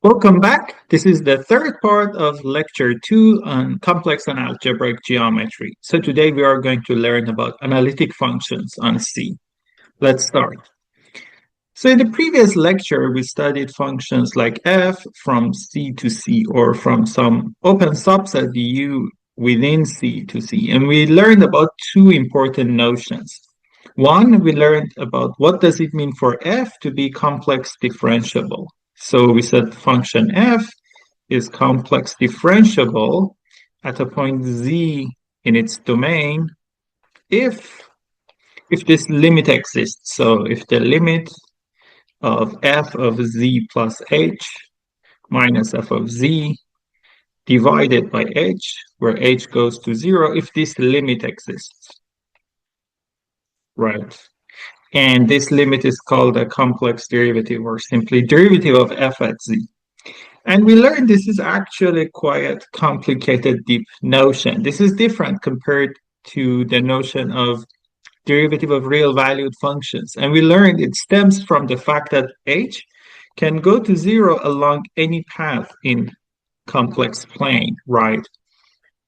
Welcome back. This is the third part of lecture 2 on complex and algebraic geometry. So today we are going to learn about analytic functions on C. Let's start. So in the previous lecture, we studied functions like f from C to C or from some open subset U within C to C. And we learned about two important notions. One, we learned about what does it mean for f to be complex differentiable. So we said function f is complex differentiable at a point z in its domain if this limit exists. So if the limit of f of z plus h minus f of z divided by h, where h goes to 0, if this limit exists, right? And this limit is called a complex derivative or simply derivative of f at z. And we learned this is actually quite a complicated, deep notion. This is different compared to the notion of derivative of real valued functions. And we learned it stems from the fact that h can go to 0 along any path in complex plane, right?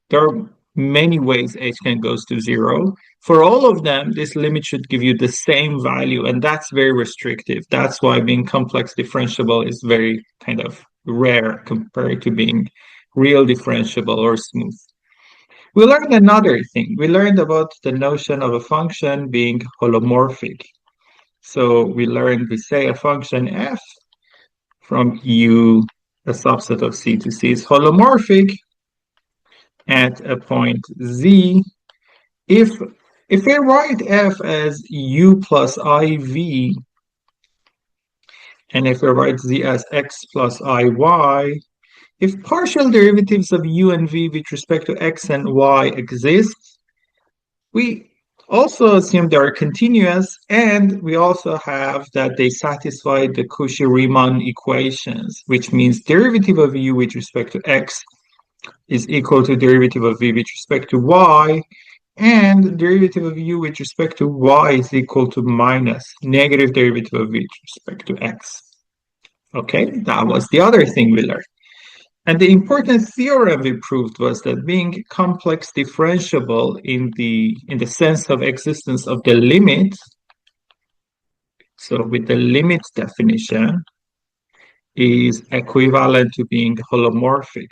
There are many ways h can goes to 0. For all of them, this limit should give you the same value, and that's very restrictive. That's why being complex differentiable is very kind of rare compared to being real differentiable or smooth. We learned another thing. We learned about the notion of a function being holomorphic. So we say a function f from U, a subset of C to C, is holomorphic at a point z if I write f as u plus iv, and if I write z as x plus iy, if partial derivatives of u and v with respect to x and y exist, we also assume they are continuous, and we also have that they satisfy the Cauchy-Riemann equations, which means derivative of u with respect to x is equal to derivative of v with respect to y, and derivative of u with respect to y is equal to minus negative derivative of v with respect to x. Okay, that was the other thing we learned. And the important theorem we proved was that being complex differentiable in the sense of existence of the limit, so with the limit definition, is equivalent to being holomorphic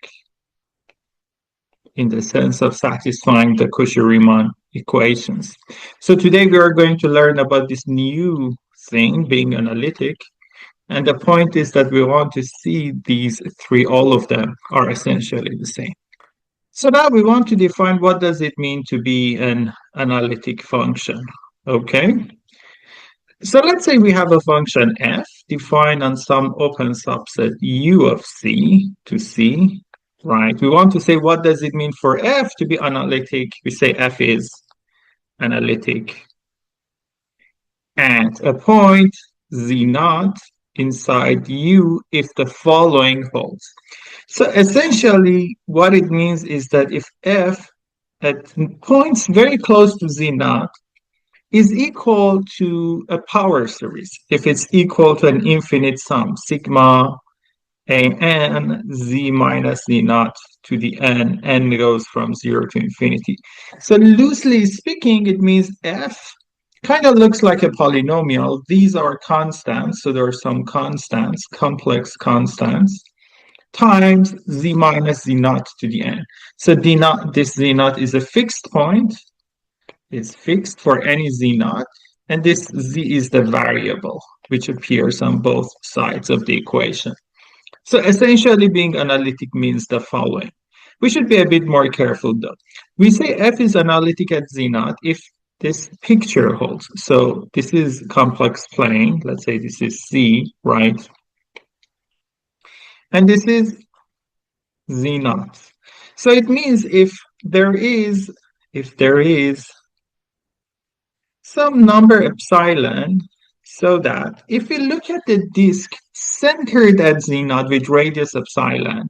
in the sense of satisfying the Cauchy-Riemann equations. So today we are going to learn about this new thing, being analytic. And the point is that we want to see these three, all of them are essentially the same. So now we want to define what does it mean to be an analytic function, okay? So let's say we have a function f defined on some open subset U of C to C, right? We want to say what does it mean for f to be analytic. We say f is analytic at a point z naught inside U if the following holds. So essentially what it means is that if f at points very close to z naught is equal to a power series, if it's equal to an infinite sum, sigma an z minus z naught to the n goes from 0 to infinity. So loosely speaking, it means f kind of looks like a polynomial. These are constants, so there are some constants, complex constants, times z minus z naught to the n. So d naught, this z naught is a fixed point. It's fixed for any z naught, and this z is the variable, which appears on both sides of the equation. So essentially being analytic means the following. We should be a bit more careful though. We say f is analytic at z naught if this picture holds. So this is complex plane. Let's say this is C, right? And this is z naught. So it means if there is some number epsilon, so that if we look at the disk centered at z naught with radius epsilon,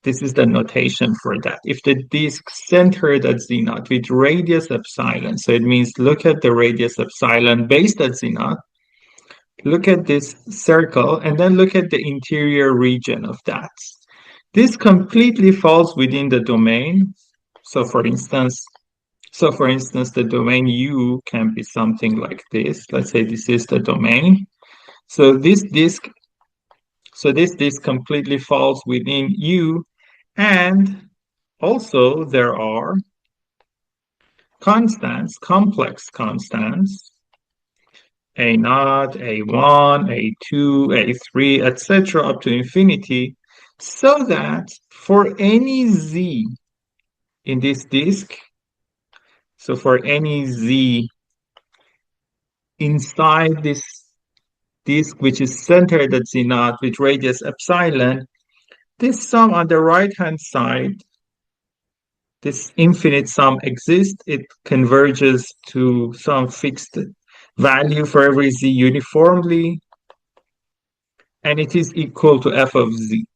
this is the notation for that. If the disk centered at z naught with radius epsilon, so it means look at the radius epsilon based at z naught, Look at this circle and then look at the interior region of that. This completely falls within the domain. So for instance, the domain U can be something like this. Let's say this is the domain. So this disk completely falls within U, and also there are constants, complex constants, A naught, A1, A2, A3, etc. up to infinity, so that for any Z in this disk, so for any Z inside this disk which is centered at Z naught with radius epsilon, this sum on the right-hand side, this infinite sum exists. It converges to some fixed value for every Z uniformly, and it is equal to f of Z.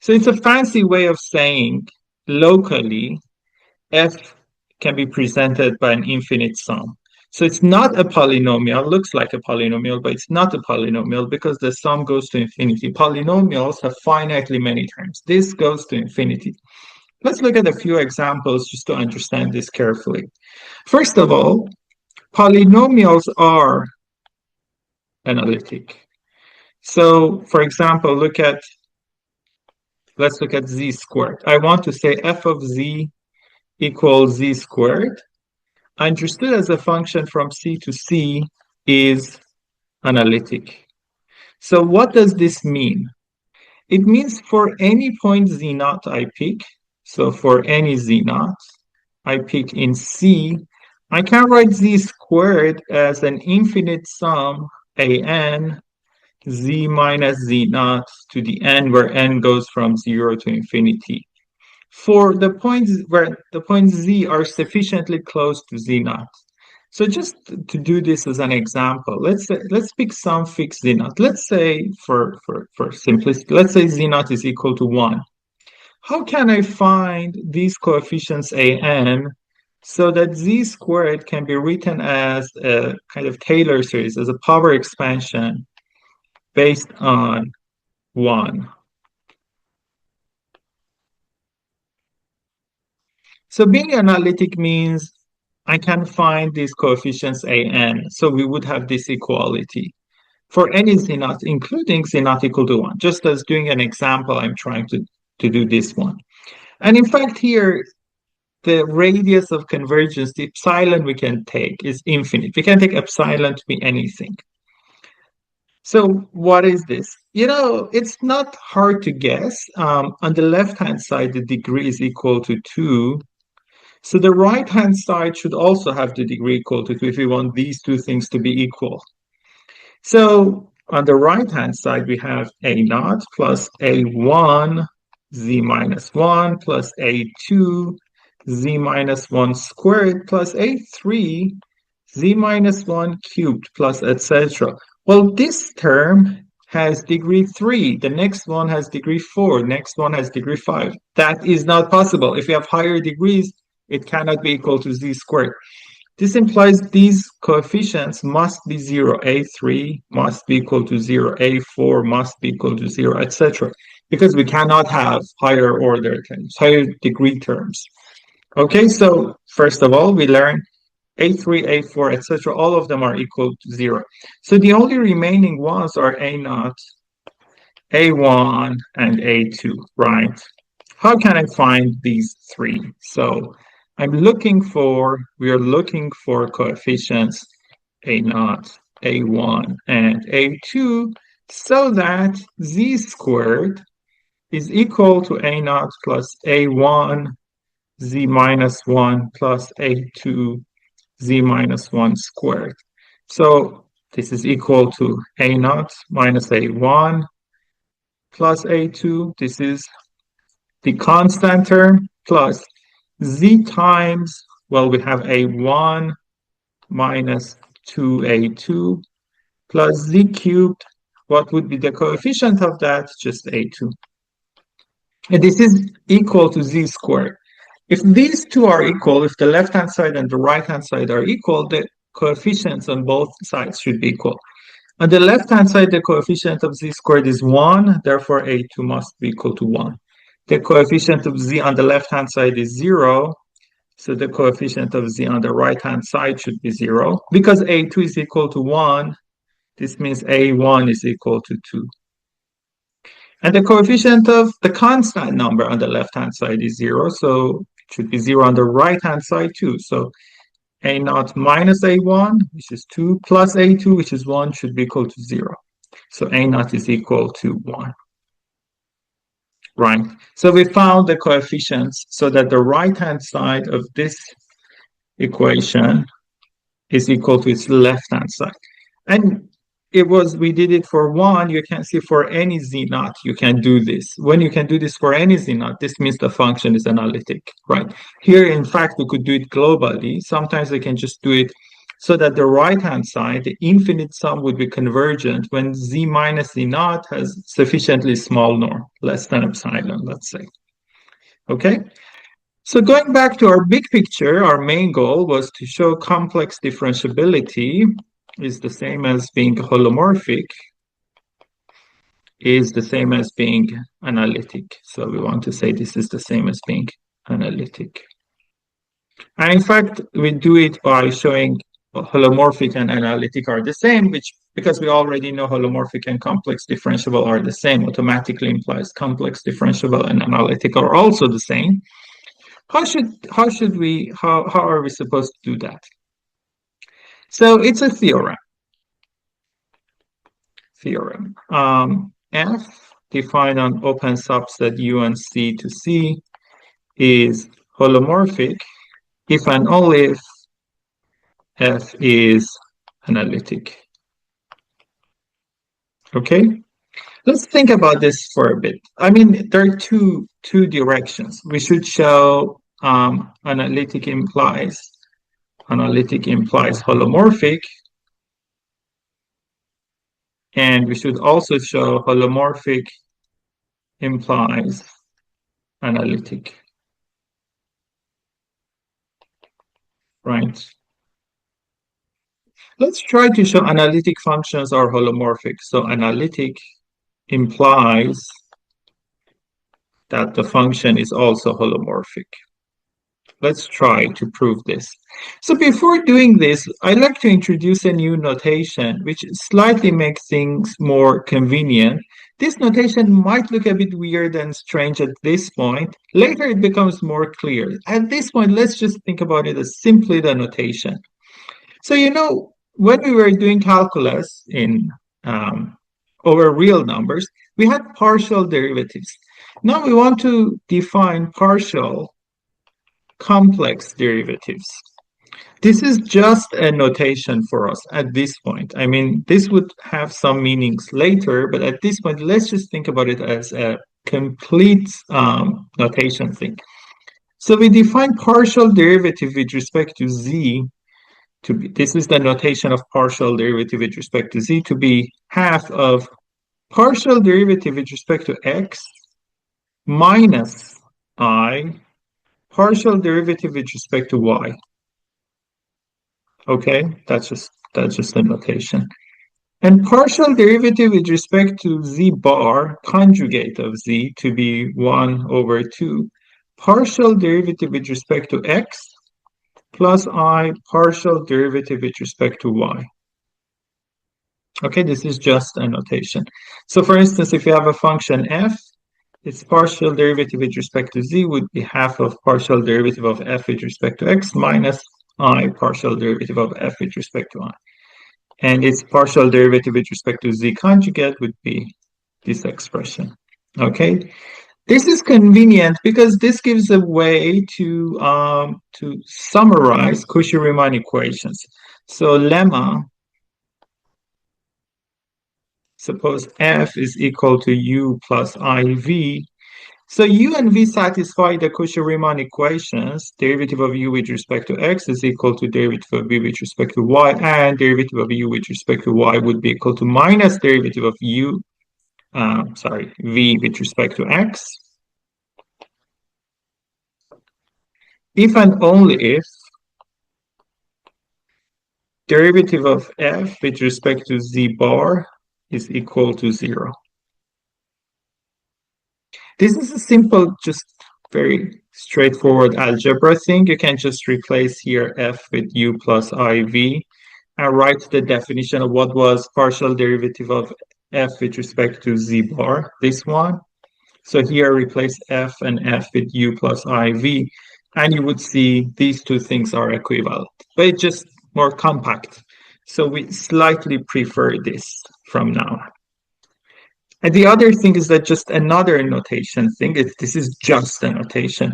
So it's a fancy way of saying locally f can be presented by an infinite sum. So it's not a polynomial, looks like a polynomial, but it's not a polynomial because the sum goes to infinity. Polynomials have finitely many terms. This goes to infinity. Let's look at a few examples just to understand this carefully. First of all, polynomials are analytic. So, for example, let's look at z squared. I want to say f of z equals z squared, understood as a function from c to c, is analytic. So what does this mean? It means for any point z naught I pick, so for any z naught I pick in C, I can write z squared as an infinite sum an z minus z naught to the n, where n goes from 0 to infinity. For the points where the points z are sufficiently close to z naught. So just to do this as an example, let's pick some fixed z naught. Let's say for simplicity, let's say z naught is equal to 1. How can I find these coefficients an so that z squared can be written as a kind of Taylor series, as a power expansion based on 1? So being analytic means I can find these coefficients an. So we would have this equality for any z naught, including z naught equal to 1. Just as doing an example, I'm trying to do this one. And in fact, here, the radius of convergence, the epsilon we can take is infinite. We can take epsilon to be anything. So what is this? It's not hard to guess. On the left-hand side, the degree is equal to 2. So the right-hand side should also have the degree equal to 2 if we want these two things to be equal. So on the right-hand side, we have a naught plus a1 z minus 1 plus a2 z minus 1 squared plus a3 z minus 1 cubed plus etc. Well, this term has degree 3. The next one has degree 4. Next one has degree 5. That is not possible. If you have higher degrees, it cannot be equal to z squared. This implies these coefficients must be 0. A3 must be equal to 0. A4 must be equal to 0, etc. Because we cannot have higher order terms, higher degree terms. Okay, so first of all, we learn A3, A4, etc. All of them are equal to 0. So the only remaining ones are A naught, A1, and A2, right? How can I find these three? So we are looking for coefficients A naught, A1, and A2 so that Z squared is equal to A naught plus A1, Z minus 1 plus A2, Z minus 1 squared. So this is equal to A naught minus A1 plus A2. This is the constant term plus z times, well, we have a1 minus 2a2 plus z cubed. What would be the coefficient of that? Just a2. And this is equal to z squared. If these two are equal, if the left-hand side and the right-hand side are equal, the coefficients on both sides should be equal. On the left-hand side, the coefficient of z squared is 1, therefore a2 must be equal to 1. The coefficient of z on the left-hand side is 0, so the coefficient of z on the right-hand side should be 0. Because a2 is equal to 1, this means a1 is equal to 2. And the coefficient of the constant number on the left-hand side is 0, so it should be 0 on the right-hand side too. So a naught minus a1, which is 2, plus a2, which is 1, should be equal to 0. So a naught is equal to 1. Right. So we found the coefficients so that the right-hand side of this equation is equal to its left-hand side. And we did it for 1, you can see for any z naught, you can do this. When you can do this for any z naught, this means the function is analytic, right? Here, in fact, we could do it globally. Sometimes we can just do it so that the right-hand side, the infinite sum, would be convergent when z minus z naught has sufficiently small norm, less than epsilon, let's say. Okay? So going back to our big picture, our main goal was to show complex differentiability is the same as being holomorphic, is the same as being analytic. So we want to say this is the same as being analytic. And in fact, we do it by showing holomorphic and analytic are the same, which, because we already know holomorphic and complex differentiable are the same, automatically implies complex differentiable and analytic are also the same. How are we supposed to do that? So it's a theorem. F defined on open subset U and C to C is holomorphic if and only if F is analytic. Okay, let's think about this for a bit. I mean, there are two directions. We should show analytic implies holomorphic, and we should also show holomorphic implies analytic, right? Let's try to show analytic functions are holomorphic. So analytic implies that the function is also holomorphic. Let's try to prove this. So before doing this, I'd like to introduce a new notation, which slightly makes things more convenient. This notation might look a bit weird and strange at this point. Later, it becomes more clear. At this point, let's just think about it as simply the notation. So, when we were doing calculus over real numbers, we had partial derivatives. Now we want to define partial complex derivatives. This is just a notation for us at this point. I mean, this would have some meanings later, but at this point, let's just think about it as a complete notation thing. So we define partial derivative with respect to z to be, this is the notation of partial derivative with respect to z, to be half of partial derivative with respect to x minus I partial derivative with respect to y. Okay, that's just the notation. And partial derivative with respect to z bar, conjugate of z, to be 1 over 2. Partial derivative with respect to x plus I partial derivative with respect to y. Okay, this is just a notation. So for instance, if you have a function f, its partial derivative with respect to z would be half of partial derivative of f with respect to x minus I partial derivative of f with respect to I. And its partial derivative with respect to z conjugate would be this expression. Okay, this is convenient because this gives a way to summarize Cauchy-Riemann equations. So lemma, suppose f is equal to u plus iv. So u and v satisfy the Cauchy-Riemann equations. Derivative of u with respect to x is equal to derivative of v with respect to y, and derivative of u with respect to y would be equal to minus derivative of v with respect to x. If and only if derivative of f with respect to z bar is equal to 0. This is a simple, just very straightforward algebra thing. You can just replace here f with u plus iv and write the definition of what was partial derivative of f with respect to z bar, this one. So here replace f and f with u plus iv, and you would see these two things are equivalent, but it's just more compact. So we slightly prefer this from now on. And the other thing is that just another notation thing, this is just a notation.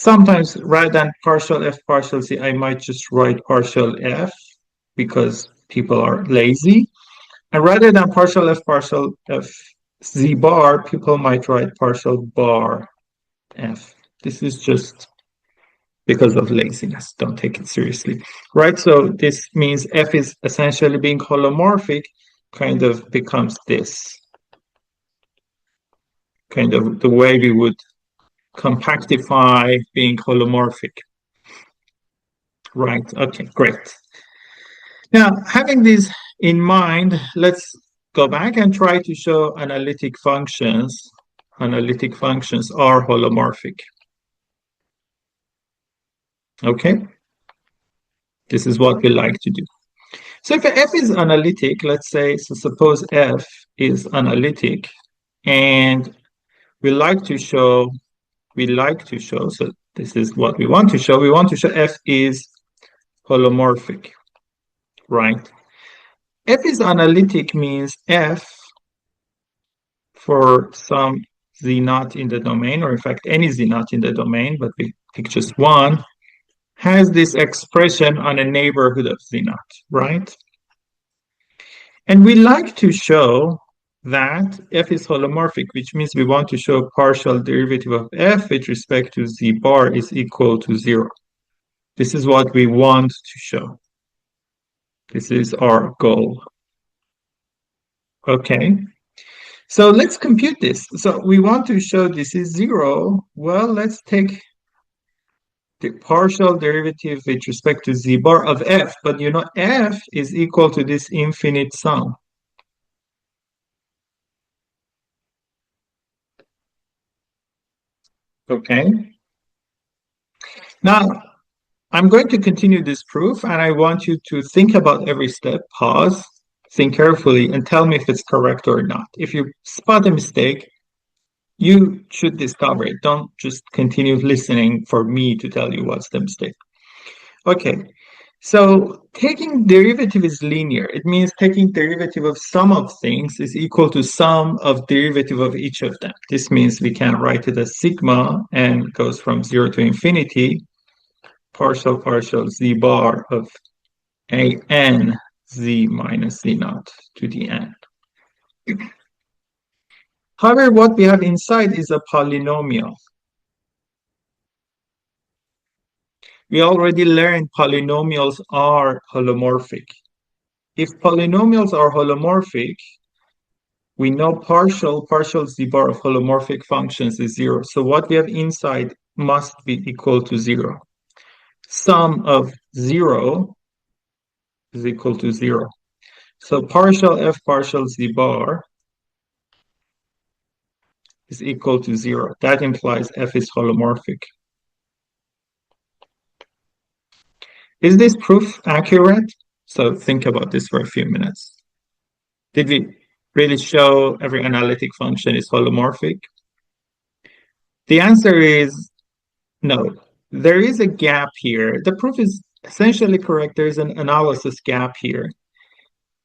Sometimes rather than partial f partial z, I might just write partial f because people are lazy. And rather than partial f z bar, people might write partial bar f. This is just because of laziness. Don't take it seriously, right? So this means f is essentially being holomorphic, kind of becomes this. Kind of the way we would compactify being holomorphic. Right, okay, great. Now, having this in mind, let's go back and try to show analytic functions. Analytic functions are holomorphic. Okay? This is what we like to do. So if f is analytic, let's say, so suppose f is analytic, and we like to show, so this is what we want to show f is holomorphic, right? F is analytic means f for some z naught in the domain, or in fact any z naught in the domain, but we pick just one, has this expression on a neighborhood of z naught, right? And we like to show that f is holomorphic, which means we want to show partial derivative of f with respect to z bar is equal to 0. This is what we want to show. This is our goal. Okay. So let's compute this. So we want to show this is 0. Well, let's take the partial derivative with respect to z bar of f. But you know, f is equal to this infinite sum. Okay. Now, I'm going to continue this proof, and I want you to think about every step, pause, think carefully, and tell me if it's correct or not. If you spot a mistake, you should discover it. Don't just continue listening for me to tell you what's the mistake. Okay, so taking derivative is linear. It means taking derivative of some of things is equal to sum of derivative of each of them. This means we can write it as sigma and goes from 0 to infinity, partial z bar of a n z minus z naught to the n. However, what we have inside is a polynomial. We already learned polynomials are holomorphic. If polynomials are holomorphic, we know partial z bar of holomorphic functions is 0. So what we have inside must be equal to 0. Sum of 0 is equal to 0. So partial f partial z bar is equal to 0. That implies f is holomorphic. Is this proof accurate? So think about this for a few minutes. Did we really show every analytic function is holomorphic? The answer is no. There is a gap here. The proof is essentially correct. There is an analysis gap here.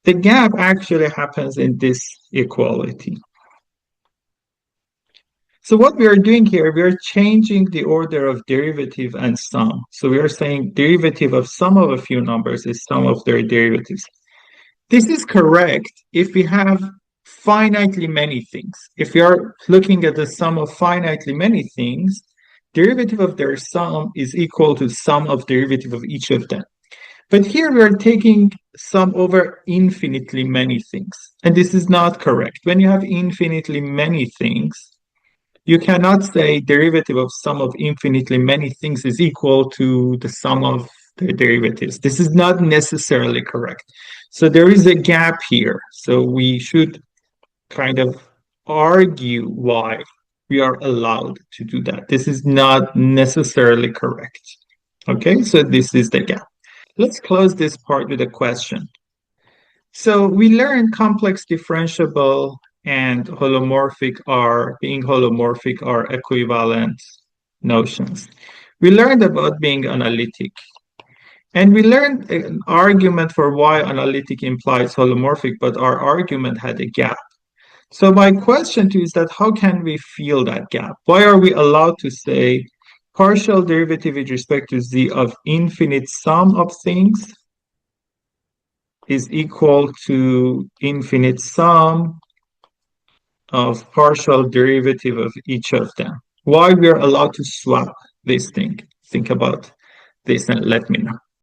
The gap actually happens in this equality. So what we are doing here, we are changing the order of derivative and sum. So we are saying derivative of sum of a few numbers is sum of their derivatives. This is correct if we have finitely many things. If we are looking at the sum of finitely many things, derivative of their sum is equal to sum of derivative of each of them. But here we are taking sum over infinitely many things. And this is not correct. When you have infinitely many things, you cannot say derivative of sum of infinitely many things is equal to the sum of the derivatives. This is not necessarily correct. So there is a gap here. So we should kind of argue why we are allowed to do that. This is not necessarily correct. Okay, so this is the gap. Let's close this part with a question. So we learned complex differentiable and holomorphic are being holomorphic are equivalent notions. We learned about being analytic. And we learned an argument for why analytic implies holomorphic, but our argument had a gap. So my question to you is that how can we fill that gap? Why are we allowed to say partial derivative with respect to z of infinite sum of things is equal to infinite sum of partial derivative of each of them? Why we are allowed to swap this thing? Think about this and let me know.